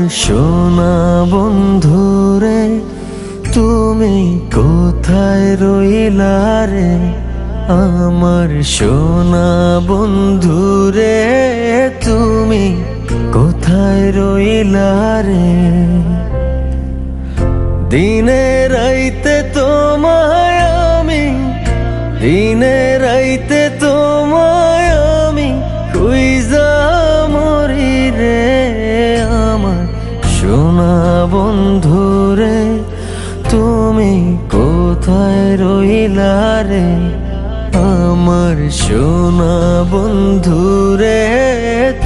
সোনা বন্ধুরে তুমি কোথায় রইলা রে? আমার সোনা বন্ধুরে তুমি কোথায় রইলা রে? দিনে রাইতে তোমায় আমি, দিনে রাইতে তোমায় আমি খুঁজা মরি রে। আমার সোনা বন্ধুরে তুমি কোথায় রইলা রে? আমার সোনা বন্ধুরে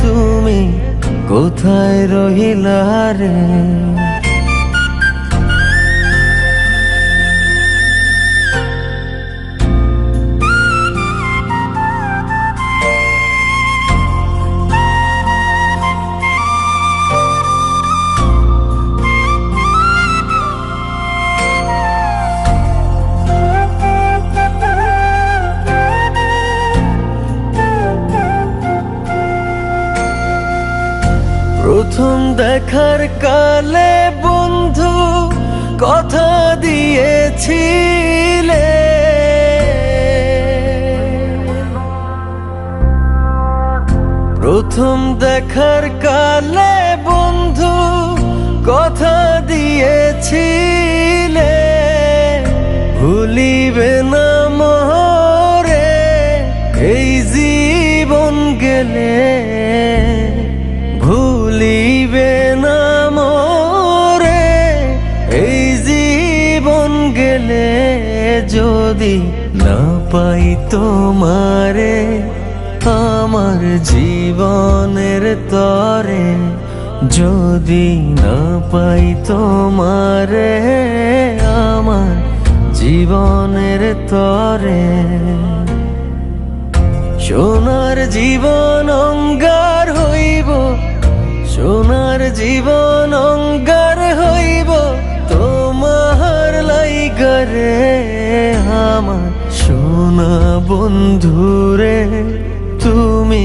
তুমি কোথায় রইলা রে? প্রথম দেখার কালে বন্ধু কথা দিয়েছিলে, প্রথম দেখার কালে বন্ধু কথা দিয়েছিলে, ভুলিবে না মোরে এই জীবন গেলে, ভুলিবে না মোরে এই জীবন গেলে। যদি না পাই তোমারে আমার জীবনের তরে, যদি না পাই তোমারে আমার জীবনের তরে, সোনার জীবন অঙ্গার হইব, সোনার জীবন অঙ্গার হইব তোমার লাইগা রে। আমার সোনা বন্ধুরে তুমি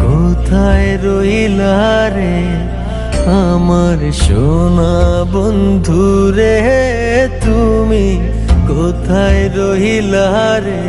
কোথায় রইলা রে? আমার সোনা বন্ধুরে তুমি কোথায় রইলা রে?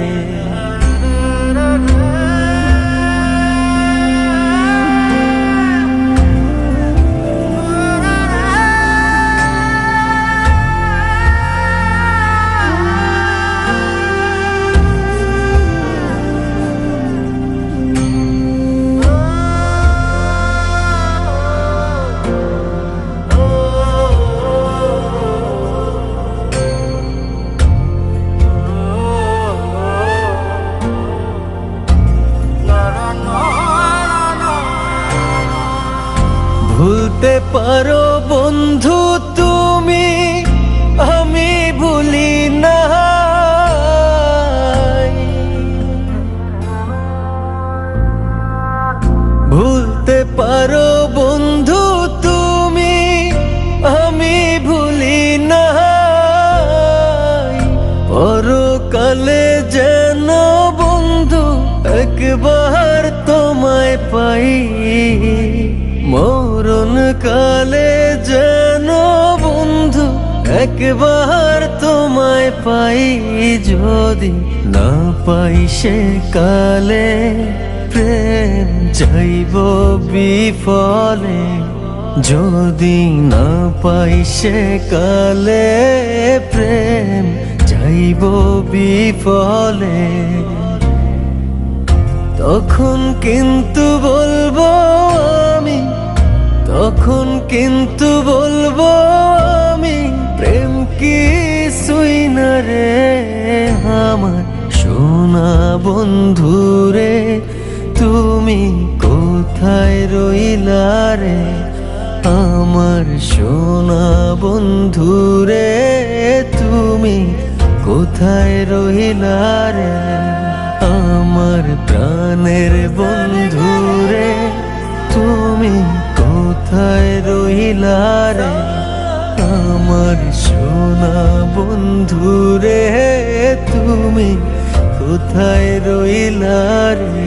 ভুলতে পারো বন্ধু তুমি, আমি ভুলি না। ভুলতে পারো বন্ধু তুমি, আমি ভুলি না। পরকালে যেন বন্ধু একবার তোমায় পাই, মরণ কালে যেন বন্ধু একবার তোমায় পাই। যদি না পাই সে কালে প্রেম যাইব বিফলে, যদি না পাই সে কালে প্রেম যাইব বিফলে। তখন কিন্তু বলবো আমি, তখন কিন্তু বলবো আমি প্রেম কিছুই না রে। আমার সোনা বন্ধুরে তুমি কোথায় রইলা রে? আমার সোনা বন্ধুরে তুমি কোথায় রইলা রে? আমার প্রাণের বন্ধুরে তুমি কোথায় রইলা রে? আমার সোনা বন্ধুরে তুমি কোথায় রইলা রে?